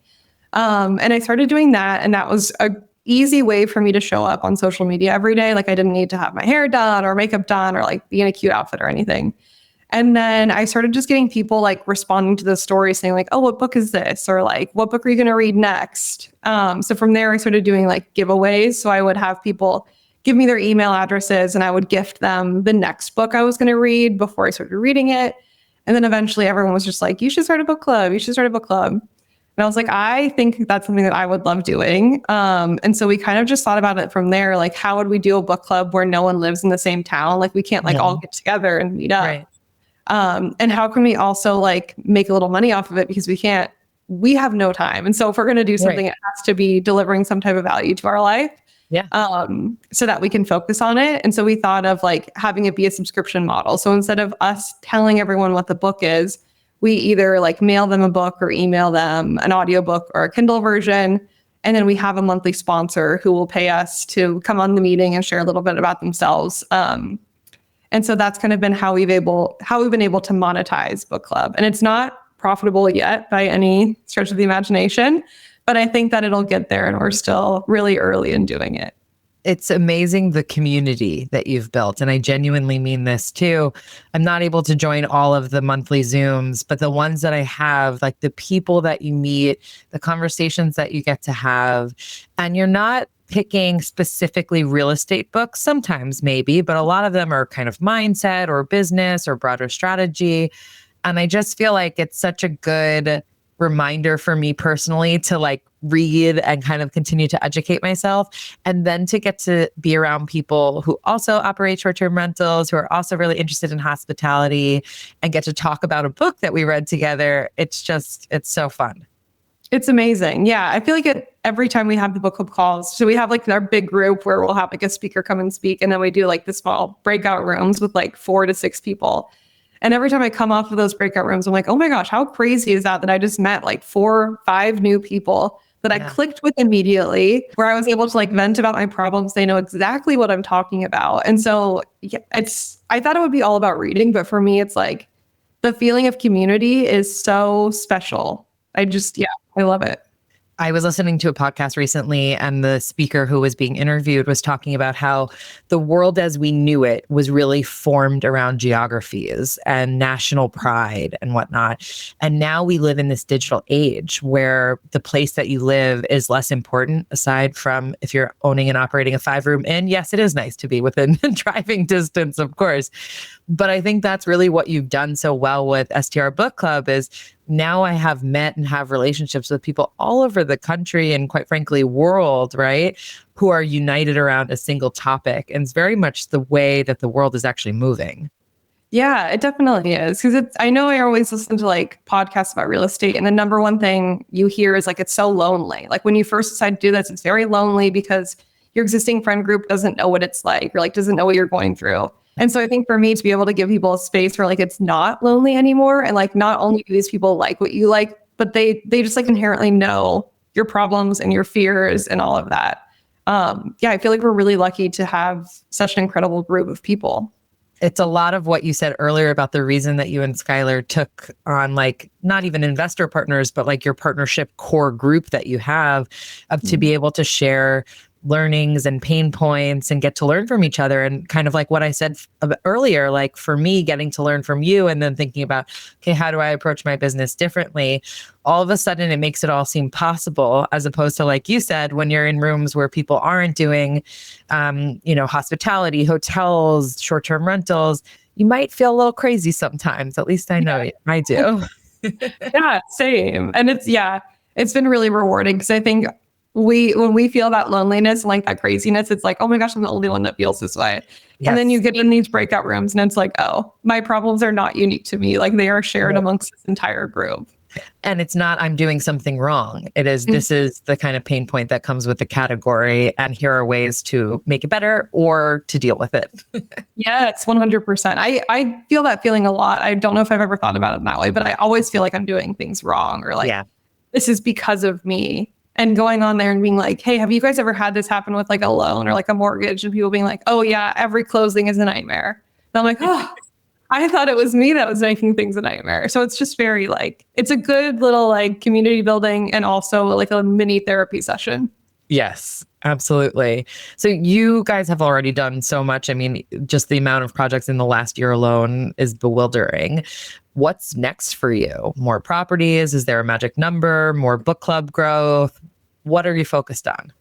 And I started doing that, and that was a easy way for me to show up on social media every day. Like I didn't need to have my hair done or makeup done or like be in a cute outfit or anything. And then I started just getting people like responding to the story saying like, oh, what book is this? Or like, what book are you going to read next? So from there, I started doing like giveaways. So I would have people give me their email addresses and I would gift them the next book I was going to read before I started reading it. And then eventually everyone was just like, you should start a book club. You should start a book club. And I was like, I think that's something that I would love doing. And so we kind of just thought about it from there. Like, how would we do a book club where no one lives in the same town? Like we can't like all get together and meet up. Right. And how can we also like make a little money off of it? Because we have no time. And so if we're going to do something, it has to be delivering some type of value to our life. Yeah. So that we can focus on it. And so we thought of like having it be a subscription model. So instead of us telling everyone what the book is, we either like mail them a book or email them an audiobook or a Kindle version. And then we have a monthly sponsor who will pay us to come on the meeting and share a little bit about themselves. And so that's kind of been how we've been able to monetize book club. And it's not profitable yet by any stretch of the imagination, but I think that it'll get there, and we're still really early in doing it. It's amazing the community that you've built. And I genuinely mean this too. I'm not able to join all of the monthly Zooms, but the ones that I have, like the people that you meet, the conversations that you get to have, and you're not picking specifically real estate books, sometimes maybe, but a lot of them are kind of mindset or business or broader strategy. And I just feel like it's such a good reminder for me personally to like read and kind of continue to educate myself, and then to get to be around people who also operate short-term rentals, who are also really interested in hospitality, and get to talk about a book that we read together. It's so fun. It's amazing. Yeah. I feel like every time we have the book club calls, so we have like our big group where we'll have like a speaker come and speak, and then we do like the small breakout rooms with like 4 to 6 people. And every time I come off of those breakout rooms, I'm like, oh my gosh, how crazy is that I just met like 4, 5 new people that I clicked with immediately, where I was able to like vent about my problems. They know exactly what I'm talking about. And so I thought it would be all about reading, but for me, it's like the feeling of community is so special. I love it. I was listening to a podcast recently, and the speaker who was being interviewed was talking about how the world as we knew it was really formed around geographies and national pride and whatnot. And now we live in this digital age where the place that you live is less important, aside from if you're owning and operating a 5-room inn. Yes, it is nice to be within driving distance, of course. But I think that's really what you've done so well with STR Book Club is now I have met and have relationships with people all over the country and, quite frankly, world, right, who are united around a single topic. And it's very much the way that the world is actually moving. Yeah, it definitely is. Because I know I always listen to like podcasts about real estate, and the number one thing you hear is like, it's so lonely. Like when you first decide to do this, it's very lonely because your existing friend group doesn't know what it's like, or like doesn't know what you're going through. And so I think for me to be able to give people a space where like it's not lonely anymore, and like not only do these people like what you like, but they just like inherently know your problems and your fears and all of that. I feel like we're really lucky to have such an incredible group of people. It's a lot of what you said earlier about the reason that you and Skylar took on like not even investor partners, but like your partnership core group that you have to be able to share learnings and pain points and get to learn from each other. And kind of like what I said earlier, like for me, getting to learn from you and then thinking about, okay, how do I approach my business differently? All of a sudden it makes it all seem possible, as opposed to, like you said, when you're in rooms where people aren't doing, hospitality, hotels, short-term rentals, you might feel a little crazy sometimes. At least I know I do. Yeah, same. And it's been really rewarding because I think when we feel that loneliness and like that craziness, it's like, oh my gosh, I'm the only one that feels this way. Yes. And then you get in these breakout rooms and it's like, oh, my problems are not unique to me. Like they are shared amongst this entire group. And it's not, I'm doing something wrong. It is, this is the kind of pain point that comes with the category. And here are ways to make it better or to deal with it. Yes, 100%. I feel that feeling a lot. I don't know if I've ever thought about it that way, but I always feel like I'm doing things wrong or like, this is because of me. and going on there and being like, hey, have you guys ever had this happen with like a loan or like a mortgage? And people being like, oh yeah, every closing is a nightmare. And I'm like, oh, I thought it was me that was making things a nightmare. So it's just very like, it's a good little like community building and also like a mini therapy session. Yes, absolutely. So you guys have already done so much. I mean, just the amount of projects in the last year alone is bewildering. What's next for you? More properties? Is there a magic number? More book club growth? What are you focused on?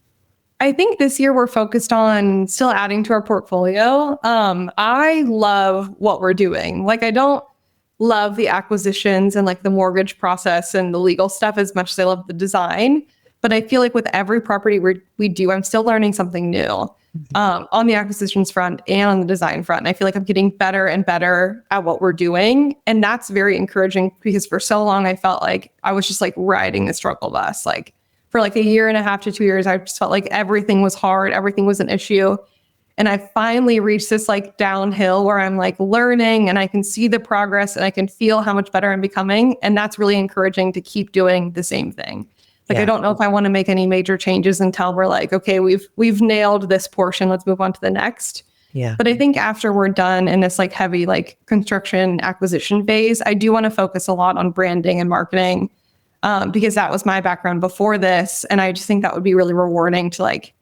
I think this year we're focused on still adding to our portfolio. I love what we're doing. Like, I don't love the acquisitions and like the mortgage process and the legal stuff as much as I love the design. But I feel like with every property we do, I'm still learning something new on the acquisitions front and on the design front. And I feel like I'm getting better and better at what we're doing. And that's very encouraging because for so long, I felt like I was just like riding the struggle bus. Like for like a year and a half to 2 years, I just felt like everything was hard. Everything was an issue. And I finally reached this like downhill where I'm like learning and I can see the progress and I can feel how much better I'm becoming. And that's really encouraging to keep doing the same thing. Like, I don't know if I want to make any major changes until we're like, okay, we've nailed this portion. Let's move on to the next. Yeah. But I think after we're done in this like heavy like construction acquisition phase, I do want to focus a lot on branding and marketing because that was my background before this. And I just think that would be really rewarding to like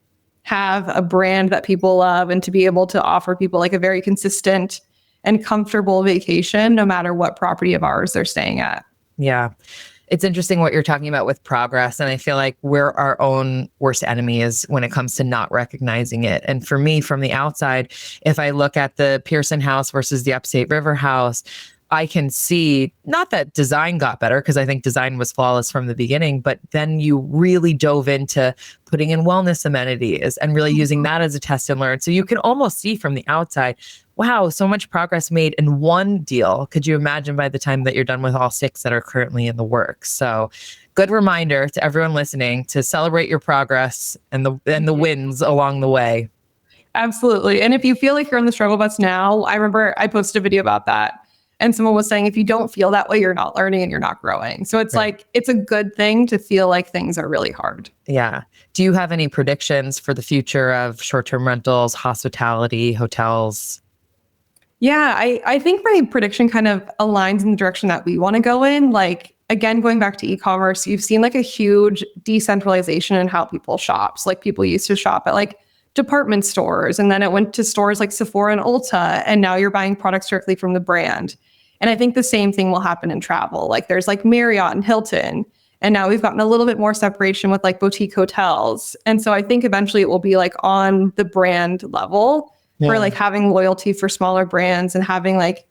have a brand that people love and to be able to offer people like a very consistent and comfortable vacation, no matter what property of ours they're staying at. Yeah. It's interesting what you're talking about with progress. And I feel like we're our own worst enemy is when it comes to not recognizing it. And for me, from the outside, if I look at the Pearson house versus the Upstate River house, I can see not that design got better because I think design was flawless from the beginning, but then you really dove into putting in wellness amenities and really using that as a test and learn. So you can almost see from the outside, wow, so much progress made in one deal. Could you imagine by the time that you're done with all 6 that are currently in the works? So good reminder to everyone listening to celebrate your progress and the wins along the way. Absolutely. And if you feel like you're on the struggle bus now, I remember I posted a video about that. And someone was saying, if you don't feel that way, you're not learning and you're not growing. So it's like, it's a good thing to feel like things are really hard. Yeah. Do you have any predictions for the future of short-term rentals, hospitality, hotels? Yeah, I think my prediction kind of aligns in the direction that we want to go in. Like, again, going back to e-commerce, you've seen like a huge decentralization in how people shop. So like people used to shop at like department stores, and then it went to stores like Sephora and Ulta, and now you're buying products directly from the brand. And I think the same thing will happen in travel. Like there's like Marriott and Hilton, and now we've gotten a little bit more separation with like boutique hotels. And so I think eventually it will be like on the brand level for like having loyalty for smaller brands and having like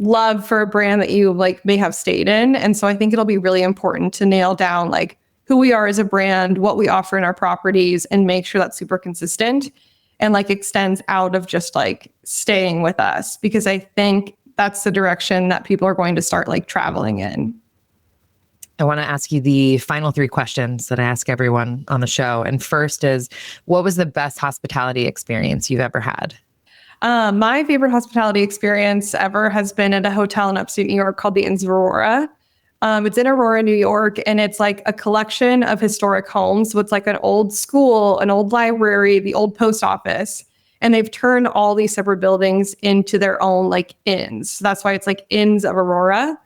love for a brand that you like may have stayed in. And so I think it'll be really important to nail down like who we are as a brand, what we offer in our properties, and make sure that's super consistent and like extends out of just like staying with us, because I think that's the direction that people are going to start like traveling in. I want to ask you the final 3 questions that I ask everyone on the show. And first is, what was the best hospitality experience you've ever had? My favorite hospitality experience ever has been at a hotel in upstate New York called the Inns of Aurora. It's in Aurora, New York, and it's like a collection of historic homes. So it's like an old school, an old library, the old post office. And they've turned all these separate buildings into their own like inns. So that's why it's like Inns of Aurora.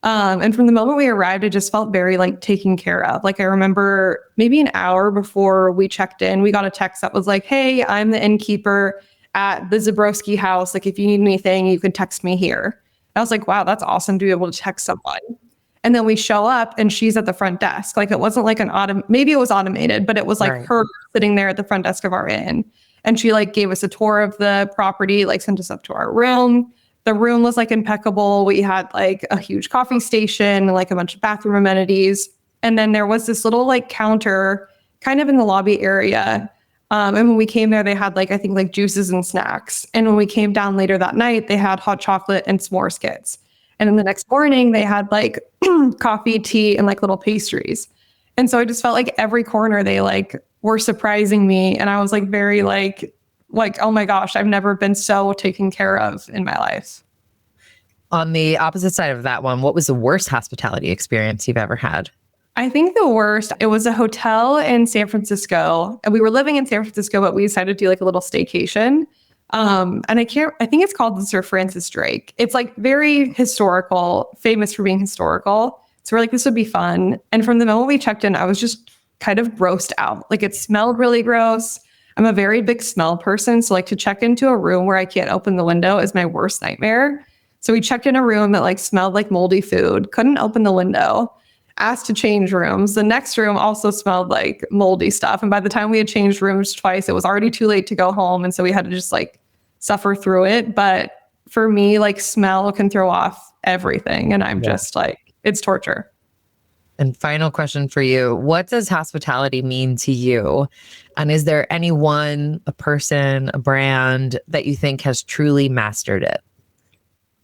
And from the moment we arrived, it just felt very like taken care of. Like I remember maybe an hour before we checked in, we got a text that was like, hey, I'm the innkeeper at the Zabrowski house. Like if you need anything, you can text me here. I was like, wow, that's awesome to be able to text someone. And then we show up and she's at the front desk. Like it wasn't like maybe it was automated, but it was like her sitting there at the front desk of our inn. And she like gave us a tour of the property, like sent us up to our room. The room was like impeccable. We had like a huge coffee station, like a bunch of bathroom amenities. And then there was this little like counter kind of in the lobby area. And when we came there, they had like, I think like juices and snacks. And when we came down later that night, they had hot chocolate and s'more skits. And then the next morning they had like coffee, tea, and like little pastries. And so I just felt like every corner they like were surprising me. And I was like very like, oh my gosh, I've never been so taken care of in my life. On the opposite side of that one, what was the worst hospitality experience you've ever had? I think the worst, it was a hotel in San Francisco. And we were living in San Francisco, but we decided to do like a little staycation. And I think it's called the Sir Francis Drake. It's like very historical, famous for being historical. So we're like, this would be fun. And from the moment we checked in, I was just kind of grossed out. Like it smelled really gross. I'm a very big smell person. So like to check into a room where I can't open the window is my worst nightmare. So we checked in a room that like smelled like moldy food, couldn't open the window, asked to change rooms. The next room also smelled like moldy stuff. And by the time we had changed rooms twice, it was already too late to go home. And so we had to just like suffer through it. But for me, like smell can throw off everything. And I'm just like, it's torture. And final question for you. What does hospitality mean to you? And is there anyone, a person, a brand that you think has truly mastered it?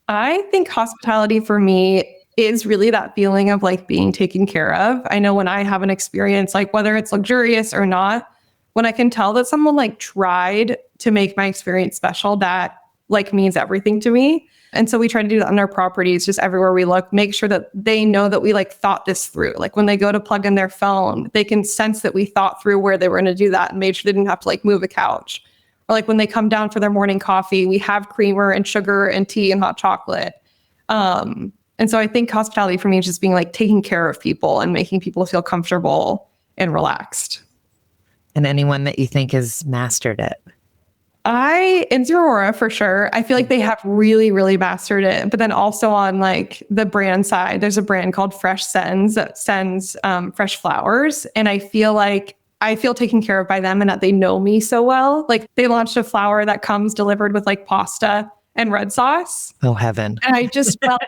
I think hospitality for me is really that feeling of like being taken care of. I know when I have an experience, like whether it's luxurious or not, when I can tell that someone like tried to make my experience special, that like means everything to me. And so we try to do that on our properties, just everywhere we look, make sure that they know that we like thought this through. Like when they go to plug in their phone, they can sense that we thought through where they were going to do that and made sure they didn't have to like move a couch. Or like when they come down for their morning coffee, we have creamer and sugar and tea and hot chocolate. And so I think hospitality for me is just being like taking care of people and making people feel comfortable and relaxed. And anyone that you think has mastered it? In Aurora for sure. I feel like they have really, really mastered it. But then also on like the brand side, there's a brand called Fresh Sends that sends fresh flowers. And I feel taken care of by them and that they know me so well. Like they launched a flower that comes delivered with like pasta and red sauce. Oh, heaven. And I just felt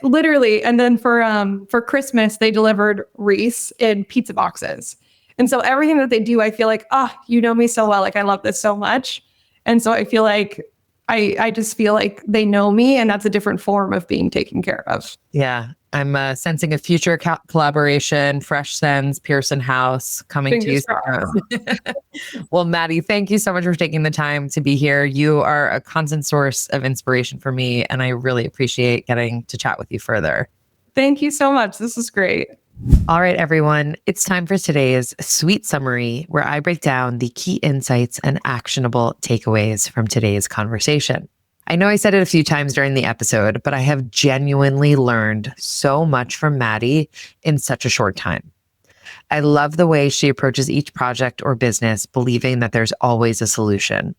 literally. And then for Christmas, they delivered wreaths in pizza boxes. And so everything that they do, I feel like, you know me so well. Like I love this so much. And so I feel like I just feel like they know me, and that's a different form of being taken care of. Yeah. I'm sensing a future collaboration, Fresh Sends, Pearson House coming Fingers to you. Well, Madi, thank you so much for taking the time to be here. You are a constant source of inspiration for me, and I really appreciate getting to chat with you further. Thank you so much. This is great. All right, everyone, it's time for today's sweet summary, where I break down the key insights and actionable takeaways from today's conversation. I know I said it a few times during the episode, but I have genuinely learned so much from Madi in such a short time. I love the way she approaches each project or business, believing that there's always a solution.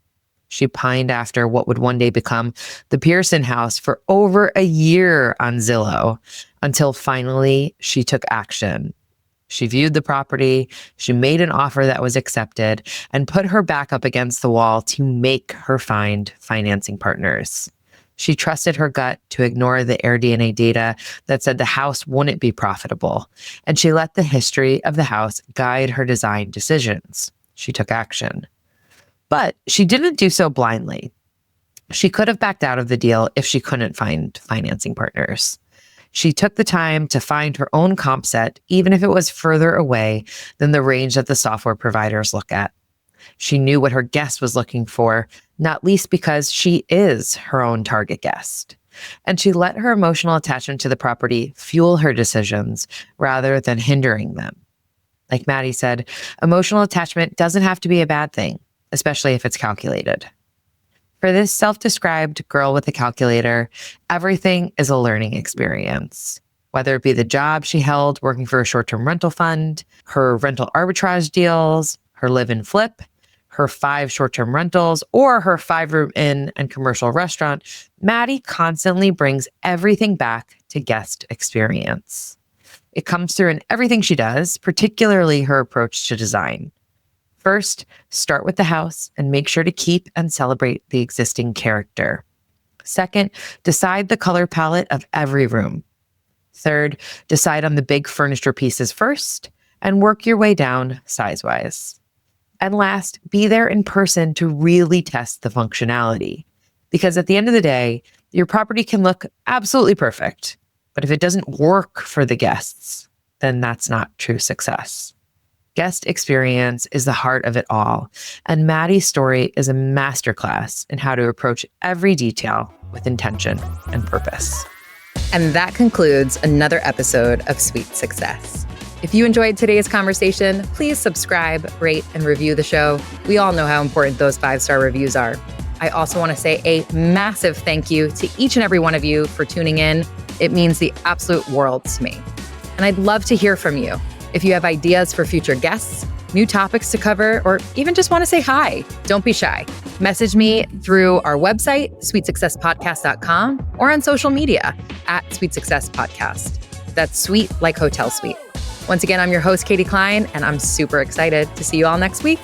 She pined after what would one day become the Pearson house for over a year on Zillow, until finally she took action. She viewed the property, she made an offer that was accepted, and put her back up against the wall to make her find financing partners. She trusted her gut to ignore the AirDNA data that said the house wouldn't be profitable, and she let the history of the house guide her design decisions. She took action. But she didn't do so blindly. She could have backed out of the deal if she couldn't find financing partners. She took the time to find her own comp set, even if it was further away than the range that the software providers look at. She knew what her guest was looking for, not least because she is her own target guest. And she let her emotional attachment to the property fuel her decisions rather than hindering them. Like Madi said, emotional attachment doesn't have to be a bad thing, especially if it's calculated. For this self-described girl with a calculator, everything is a learning experience. Whether it be the job she held working for a short-term rental fund, her rental arbitrage deals, her live-in flip, her 5 short-term rentals, or her 5-room inn and commercial restaurant, Madi constantly brings everything back to guest experience. It comes through in everything she does, particularly her approach to design. First, start with the house and make sure to keep and celebrate the existing character. Second, decide the color palette of every room. Third, decide on the big furniture pieces first and work your way down size-wise. And last, be there in person to really test the functionality. Because at the end of the day, your property can look absolutely perfect, but if it doesn't work for the guests, then that's not true success. Guest experience is the heart of it all, and Madi's story is a masterclass in how to approach every detail with intention and purpose. And that concludes another episode of Sweet Success. If you enjoyed today's conversation, please subscribe, rate, and review the show. We all know how important those 5-star reviews are. I also want to say a massive thank you to each and every one of you for tuning in. It means the absolute world to me. And I'd love to hear from you. If you have ideas for future guests, new topics to cover, or even just want to say hi, don't be shy. Message me through our website, sweetsuccesspodcast.com, or on social media at Sweet Success Podcast. That's sweet like hotel suite. Once again, I'm your host, Katie Cline, and I'm super excited to see you all next week.